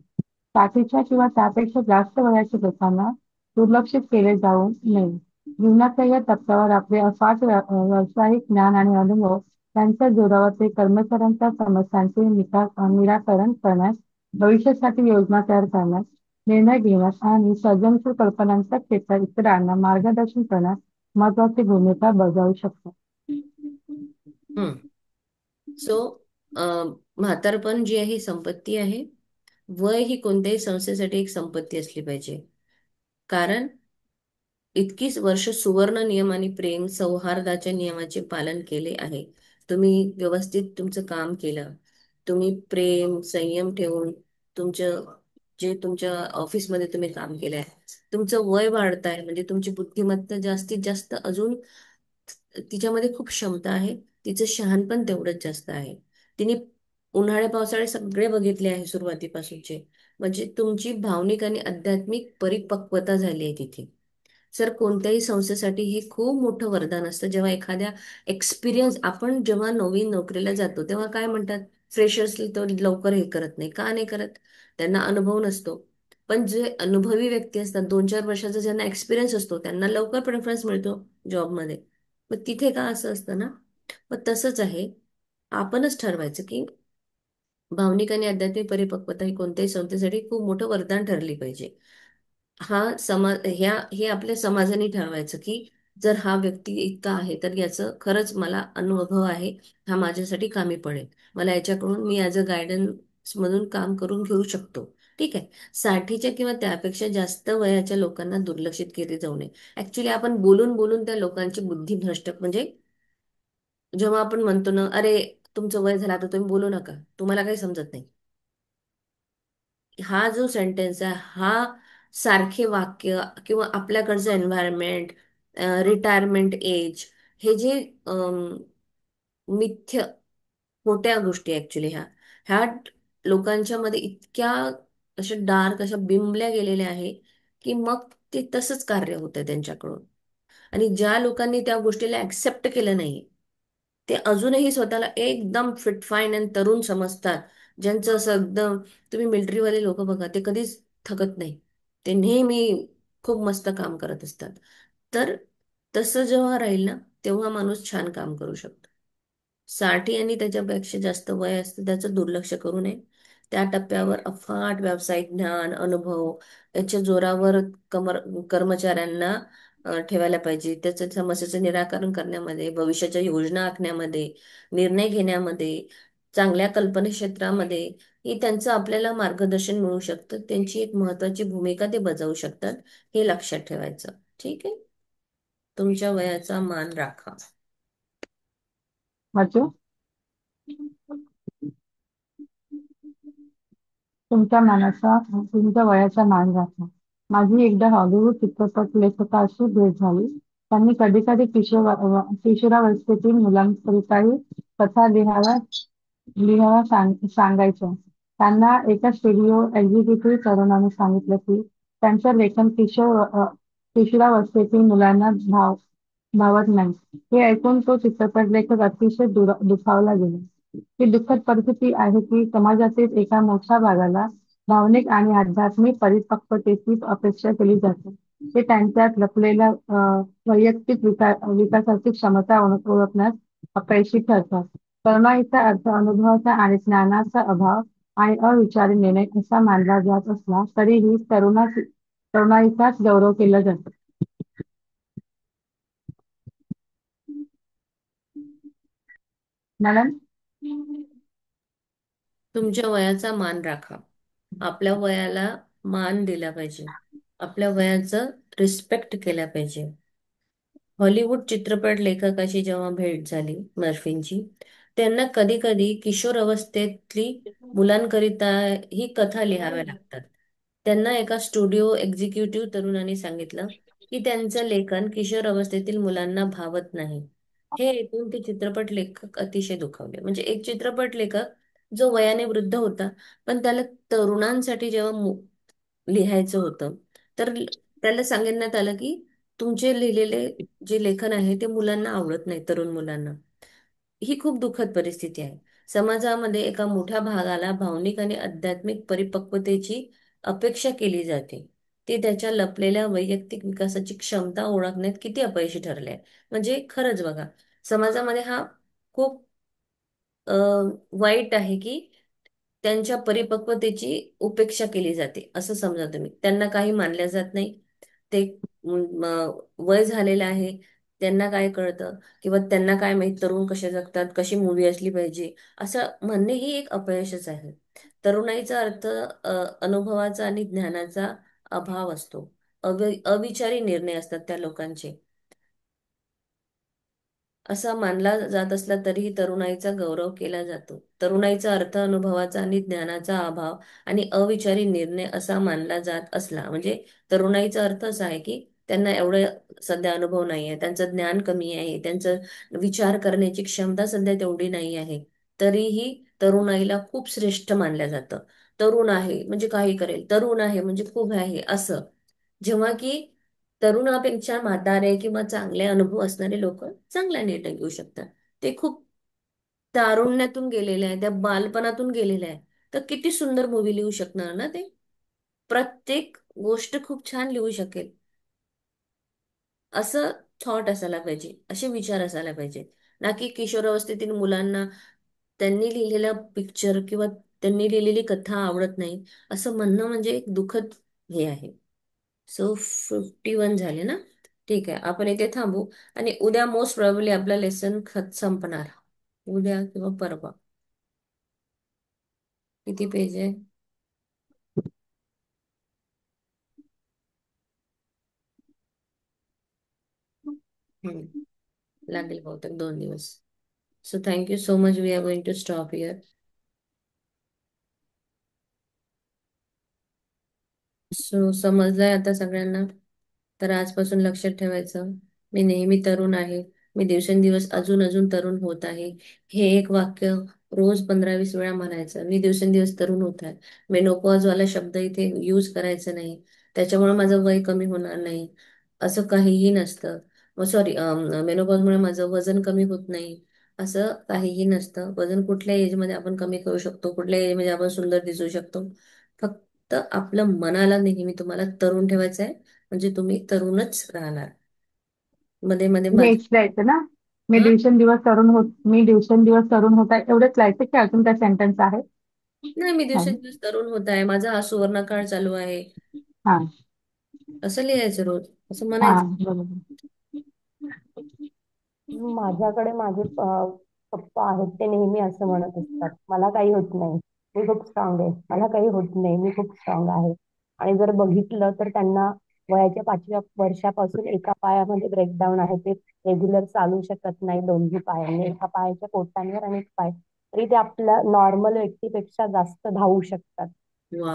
साठीच्या किंवा त्यापेक्षा जास्त वयाच्या लोकांना दुर्लक्षित केले जाऊ नये. जीवनाच्या या टप्प्यावर आपले अफाट व्यावसायिक ज्ञान आणि अनुभव यांच्या जोरावर ते कर्मचाऱ्यांच्या समस्यांचे निराकरण करण्यास, भविष्यासाठी योजना तयार करण्यास, निर्णय घेण्यास आणि सर्जनशील कल्पनांच्या क्षेत्रात इतरांना मार्गदर्शन करण्यास महत्वाची भूमिका बजावू शकतात. हम्म. सो म्हातारपण जी आहे ही संपत्ती आहे. वय ही कोणत्याही संस्थेसाठी एक संपत्ती असली पाहिजे. कारण इतकीच वर्ष सुवर्ण नियम आणि प्रेम सौहार्दाच्या नियमाचे पालन केले आहे. तुम्ही व्यवस्थित तुमचं काम केलं. तुम्ही प्रेम संयम ठेवून तुमचं जे तुमच्या ऑफिसमध्ये तुम्ही काम केलंय, तुमचं वय वाढत आहे म्हणजे तुमची बुद्धिमत्ता जास्तीत जास्त अजून तिच्यामध्ये खूप क्षमता आहे. तिचं शहाणपण तेवढंच जास्त आहे. तिने उन्हाळे पावसाळे सगळे बघितले आहे सुरुवातीपासूनचे. म्हणजे तुमची भावनिक आणि आध्यात्मिक परिपक्वता झाली आहे तिथे. सर, कोणत्याही संस्थेसाठी हे खूप मोठं वरदान असतं. जेव्हा एखाद्या एक्सपिरियन्स आपण जेव्हा नवीन नोकरीला जातो तेव्हा काय म्हणतात, फ्रेशर्सला तो लवकर हे करत नाही. का नाही करत? त्यांना अनुभव नसतो. पण जे अनुभवी व्यक्ती असतात, 2-4 वर्षाचा ज्यांना एक्सपिरियन्स असतो, त्यांना लवकर प्रेफरन्स मिळतो जॉबमध्ये. मग तिथे का असं असतं ना? मग तसंच आहे. आपणच ठरवायचं की भावनिक आणि आध्यात्मिक परिपक्वता ही कोणत्याही संस्थेसाठी खूप मोठं वरदान ठरली पाहिजे. हे आपल्या समाजाने ठरवायचं की जर हा व्यक्ती इतका आहे तर याचं खरंच मला अनुभव आहे, हा माझ्यासाठी कामी पडेल, मला याच्याकडून मी ॲज अ गायडन्स मधून काम करून घेऊ शकतो. ठीक आहे. 60च्या किंवा त्यापेक्षा जास्त वयाच्या लोकांना दुर्लक्षित केले जाऊ नये. ऍक्च्युली आपण बोलून बोलून त्या लोकांची बुद्धी भ्रष्ट, म्हणजे जेव्हा आपण म्हणतो ना, अरे तुमचं वय झालं आता तुम्ही बोलू नका, तुम्हाला काही समजत नाही, हा जो सेंटेन्स आहे, हा सारखे वाक्य किंवा आपल्याकडचं एन्व्हायरमेंट, रिटायरमेंट एज, हे जे मिथ्य खोट्या गोष्टी ऍक्च्युली ह्या लोकांच्या मध्ये इतक्या अशा डार्क अशा बिंबल्या गेलेल्या आहे की मग ते तसंच कार्य होतं त्यांच्याकडून. आणि ज्या लोकांनी त्या गोष्टीला ऍक्सेप्ट केलं नाही, ते अजूनही स्वतःला एकदम फिट फाईन आणि तरुण समजतात. ज्यांचं असं एकदम, तुम्ही मिलिटरीवाले लोक बघा, ते कधीच थकत नाही. ते नेहमी खूप मस्त काम करत असतात. तर तसं जेव्हा राहील ना, तेव्हा माणूस छान काम करू शकतो. 60 आणि त्याच्यापेक्षा जास्त वय असतं त्याचं दुर्लक्ष करू नये. त्या टप्प्यावर अफाट व्यावसायिक ज्ञान, अनुभव याच्या जोरावर कर्मचाऱ्यांना ठेवायला पाहिजे. त्याच्या समस्येचं निराकरण करण्यामध्ये, भविष्याच्या योजना आखण्यामध्ये, निर्णय घेण्यामध्ये, चांगल्या कल्पना क्षेत्रामध्ये ही त्यांचं आपल्याला मार्गदर्शन मिळू शकतं. त्यांची एक महत्वाची भूमिका ते बजावू शकतात. हे लक्षात ठेवायचं. ठीक आहे. तुमच्या वयाचा मान राखा. वाचू. तुमच्या वयाचा मान राखा. माझी एकदा हॉलिवूड चित्रपट लेखकाशी भेट झाली. त्यांनी कधी कधी किशोरावस्थेतील मुलांकरिताही कथा लिहायला सांगायचं. त्यांना एका स्टुडिओ एक्झिक्युटिव्ह तरुणाने सांगितलं की त्यांचं लेखन किशोरावस्थेतील मुलांना भावत नाही. हे ऐकून तो चित्रपट लेखक अतिशय दुखावला गेला. ही दुःखद परिस्थिती आहे की समाजातील एका मोठ्या भागाला भावनिक आणि आध्यात्मिक परिपक्वतेची अपेक्षा केली जाते. ते त्यांच्यात लपलेल्या वैयक्तिक विकासाची क्षमता ओळखण्यास अपयशी ठरतात. तरुणाईचा अर्थ अनुभवाचा आणि ज्ञानाचा अभाव आणि अविचारी निर्णय असा मानला जात असला तरीही तरुणाईचाच गौरव केला जातो. मॅडम. तुमच्या वयाचा मान राखा. आपल्या वयाला मान दिला पाहिजे. आपल्या वयाचं रिस्पेक्ट केला पाहिजे. हॉलिवूड चित्रपट लेखकाशी जेव्हा भेट झाली मर्फींची, त्यांना कधी कधी किशोर अवस्थेतली मुलांकरिता ही कथा लिहाव्या लागतात. त्यांना एका स्टुडिओ एक्झिक्युटिव्ह तरुणाने सांगितलं की त्यांचं लेखन किशोर अवस्थेतील मुलांना भावत नाही. हे ऐकून ते चित्रपट लेखक अतिशय दुखावले. म्हणजे एक चित्रपट लेखक जो वयाने वृद्ध होता, पण त्याला तरुणांसाठी जेव्हा लिहायचं होतं, तर त्याला सांगण्यात आलं की तुमचे लिहिलेले जे लेखन आहे ते मुलांना आवडत नाही, तरुण मुलांना. ही खूप दुःखद परिस्थिती आहे. समाजामध्ये एका मोठ्या भागाला भावनिक आणि आध्यात्मिक परिपक्वतेची अपेक्षा केली जाते. ते त्याच्या लपलेल्या वैयक्तिक विकासाची क्षमता ओळखण्यात किती अपयशी ठरले आहे. म्हणजे खरंच बघा, समाजामध्ये हा खूप अ, वाईट आहे की त्यांच्या परिपक्वतेची उपेक्षा केली जाते असं समजा तुम्ही. त्यांना काही मानल्या जात नाही. ते वय झालेलं आहे, त्यांना काय कळतं, किंवा त्यांना काय माहित तरुण कसे जगतात, कशी मूवी असली पाहिजे, असं म्हणणे ही एक अपयशच आहे. तरुणाईचा अर्थ अनुभवाचा आणि ज्ञानाचा अभाव असतो. अविचारी निर्णय असतात त्या लोकांचे, असा मानला जात असला तरीही तरुणाईचा गौरव केला जातो. तरुणाईचा अर्थ अनुभवाचा आणि ज्ञानाचा अभाव आणि अविचारी निर्णय असा मानला जात असला, म्हणजे तरुणाईचा अर्थ असा आहे की त्यांना एवढं सध्या अनुभव नाही आहे, त्यांचं ज्ञान कमी आहे, त्यांचं विचार करण्याची क्षमता सध्या तेवढी नाही आहे, तरीही तरुणाईला खूप श्रेष्ठ मानलं जातं. तरुण आहे म्हणजे काही करेल, तरुण आहे म्हणजे खूप आहे असं. जेव्हा की तरुणापेक्षा म्हातारे किंवा चांगले अनुभव असणारे लोक चांगला निर्णय घेऊ शकतात. ते खूप तारुण्यातून गेलेले आहे, त्या बालपणातून गेलेले आहे, तर किती सुंदर मूवी लिहू शकणार ना ते. प्रत्येक गोष्ट खूप छान लिहू शकेल असं थॉट असायला पाहिजे, असे विचार असायला पाहिजे. ना की किशोरावस्थेतील मुलांना त्यांनी लिहिलेला पिक्चर किंवा त्यांनी लिहिलेली कथा आवडत नाही असं म्हणणं म्हणजे एक दुःखद हे आहे. सो 51 झाले ना. ठीक आहे, आपण इथे थांबू. आणि उद्या मोस्ट प्रॉब्ली आपला लेसन खत संपणार. उद्या किंवा परवा. किती पेज आहे? हम्म, लागेल बहुतेक 2 दिवस. So thank you so much. We are going to stop here. So समजलंय आता सगळ्यांना. तर आजपासून लक्षात ठेवायचं, मी नेहमी तरुण आहे. मी दिवसेंदिवस अजून अजून तरुण होत आहे. हे एक वाक्य रोज 15-20 वेळा म्हणायचं. मी दिवसेंदिवस तरुण होत आहे. मेनोपॉजवाला शब्द इथे यूज करायचा नाही. त्याच्यामुळे माझं वय कमी होणार नाही असं काहीही नसतं. सॉरी, मेनोपॉजमुळे माझं वजन कमी होत नाही असं काहीही नसतं. वजन कुठल्या एजमध्ये आपण कमी करू शकतो, कुठल्या एजमध्ये आपण सुंदर दिसू शकतो. फक्त फक्त आपलं मनाला नेहमी तुम्हाला तरुण ठेवायचं आहे, म्हणजे तुम्ही तरुणच राहणार. मध्ये मध्ये हे माझं एक्स्ट्रा येतं ना. हा मी दिवसेंदिवस तरुण होत आहे एवढंच लिहायचं की अजून काय सेंटेन्स आहे? नाही, मी हा. दिवसेंदिवस तरुण होत आहे, माझा हा सुवर्ण काळ चालू आहे, हा. असं लिहायचं रोज, असं हा, म्हणायचं. बरोबर. माझ्याकडे माझे पप्पा आहेत, ते नेहमी असं म्हणत असतात, मला काही होत नाही, मी खूप स्ट्रॉंग आहे, मला काही होत नाही, मी खूप स्ट्रॉंग आहे. आणि जर बघितलं तर त्यांना वयाच्या 5व्या वर्षापासून एका पायामध्ये ब्रेकडाऊन आहे, ते रेग्युलर चालू शकत नाही दोन्ही पायाने, एका पायाच्या पोटांवर आणि एक पाय, तरी ते आपल्या नॉर्मल व्यक्तीपेक्षा जास्त धावू शकतात.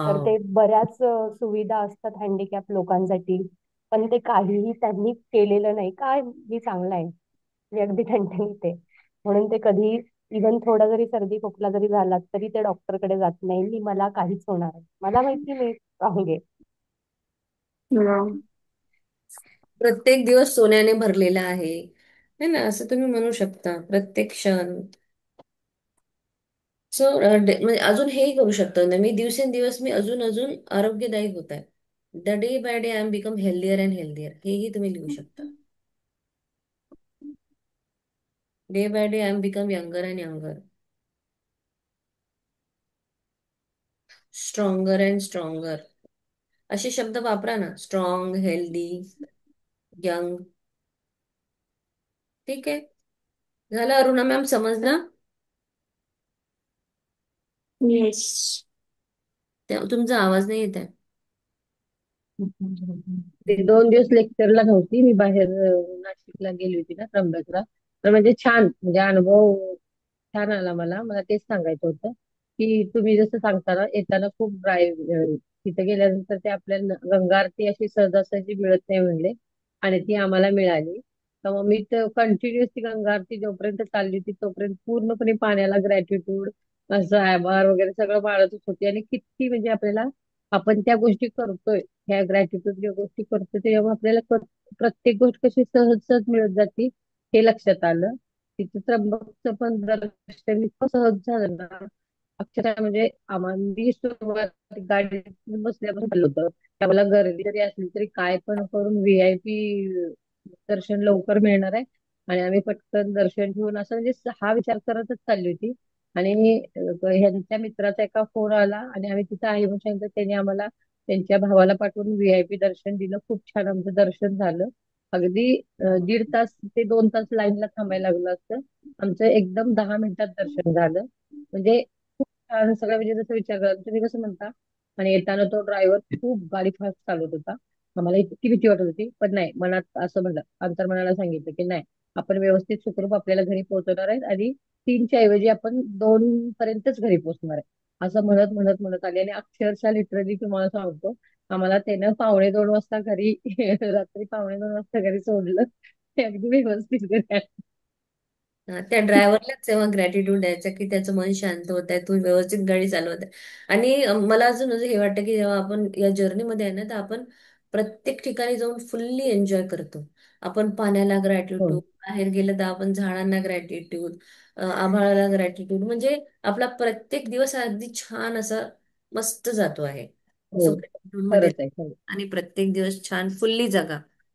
तर वाव. ते बऱ्याच सुविधा असतात हँडिकॅप लोकांसाठी, पण ते काहीही त्यांनी केलेलं नाही. काय मी चांगला आहे, मी अगदी ठणठणीत आहे, म्हणून ते कधी इव्हन थोडा जरी सर्दी खोकला जरी झाला तरी ते डॉक्टरकडे जात नाही, की मला काहीच होणार आहे, मला माहिती मी स्ट्रॉंग आहे. वाव. प्रत्येक दिवस सोन्याने भरलेला आहे, है ना, असं तुम्ही म्हणू शकता, प्रत्येक क्षण. सो म्हणजे अजून हेही करू शकतो ना, मी दिवसेंदिवस मी अजून अजून आरोग्यदायी होत आहे. The day by day I am become healthier and healthier, हेही तुम्ही लिहू शकता. Day by day I am become younger and younger, stronger and stronger, असे शब्द वापरा ना, स्ट्रॉंग, हेल्दी, यंग. ठीक आहे, झालं अरुणा मॅम, समजलं? येस. तुमचा आवाज नाही येत आहे. ते 2 दिवस लेक्चरला नव्हती मी, बाहेर नाशिकला गेली होती ना, त्र्यंबकला. तर म्हणजे छान, म्हणजे अनुभव छान आला मला. मला तेच सांगायचं होतं की तुम्ही जसं सांगता ना, येताना खूप ड्राईव्ह, तिथे गेल्यानंतर ते आपल्याला गंगा आरती अशी सहजासहजी मिळत नाही म्हणले, आणि ती आम्हाला मिळाली. तर मग मी तर कंटिन्युअस ती गंगा आरती जोपर्यंत चालली होती तोपर्यंत पूर्णपणे पाण्याला ग्रॅटिट्यूड, असं आभार वगैरे सगळं मानतच होती. आणि किती म्हणजे आपल्याला, आपण त्या गोष्टी करतोय, ह्या ग्रॅटिट्यूड ज्या गोष्टी करतो तेव्हा आपल्याला प्रत्येक गोष्ट कशी सहज सहज मिळत जाते हे लक्षात आलं. तिथे त्र्यंबकचं पण दर्शन इतकं सहज झालं ना, अक्षरशः म्हणजे आम्हाला सुरुवात गाडीत बसल्यापासून झालं होतं की आम्हाला गर्दी जरी असली तरी काय पण करून VIP दर्शन लवकर मिळणार आहे, आणि आम्ही पटकन दर्शन घेऊन असं म्हणजे हा विचार करतच चालली होती. आणि ह्यांच्या मित्राचा एका फोन आला आणि आम्ही तिथं आहे म्हणून सांगितलं, त्यांनी आम्हाला त्यांच्या भावाला पाठवून VIP दर्शन दिलं. खूप छान आमचं दर्शन झालं. अगदी 1.5 तास ते 2 तास लाईनला थांबायला लागलं असतं, आमचं एकदम 10 मिनिटात दर्शन झालं. म्हणजे खूप छान सगळं, म्हणजे जसं विचार करा तुम्ही कसं म्हणता. आणि येताना तो ड्रायव्हर खूप गाडी फास्ट चालवत होता, आम्हाला इतकी भीती वाटत होती, पण नाही, मनात असं म्हणलं, अंतर्मनाला सांगितलं की नाही, आपण व्यवस्थित सुखरूप आपल्याला घरी पोहोचवणार आहेत, आणि 3च्या ऐवजी आपण 2 पर्यंतच घरी पोहोचणार आहे, असं म्हणत म्हणत म्हणत आले. आणि अक्षरशः लिटरली तुम्हाला सांगतो, आम्हाला त्यानं 1:45 वाजता घरी रात्री 1:45 वाजता घरी सोडलं. ते अगदी व्यवस्थित घरी आले. त्या ड्रायव्हरलाच तेव्हा ग्रॅटिट्यूड द्यायचा की त्याचं मन शांत होत आहे, तू व्यवस्थित गाडी चालवत आहे. आणि मला अजून हे वाटतं की जेव्हा आपण या जर्नीमध्ये आहे ना, तर आपण प्रत्येक ठिकाणी जाऊन फुल्ली एन्जॉय करतो. आपण पाण्याला हो. ग्रॅटिट्यूड, बाहेर गेलं तर आपण झाडांना ग्रॅटिट्यूड, आभाळाला ग्रॅटिट्यूड, म्हणजे आपला प्रत्येक दिवस हा अगदी छान असा मस्त जातो आहे. हो, सो ग्रॅटिट्यूड मध्ये खरंच आहे, खरंच. आणि प्रत्येक दिवस छान फुल्ली जगा.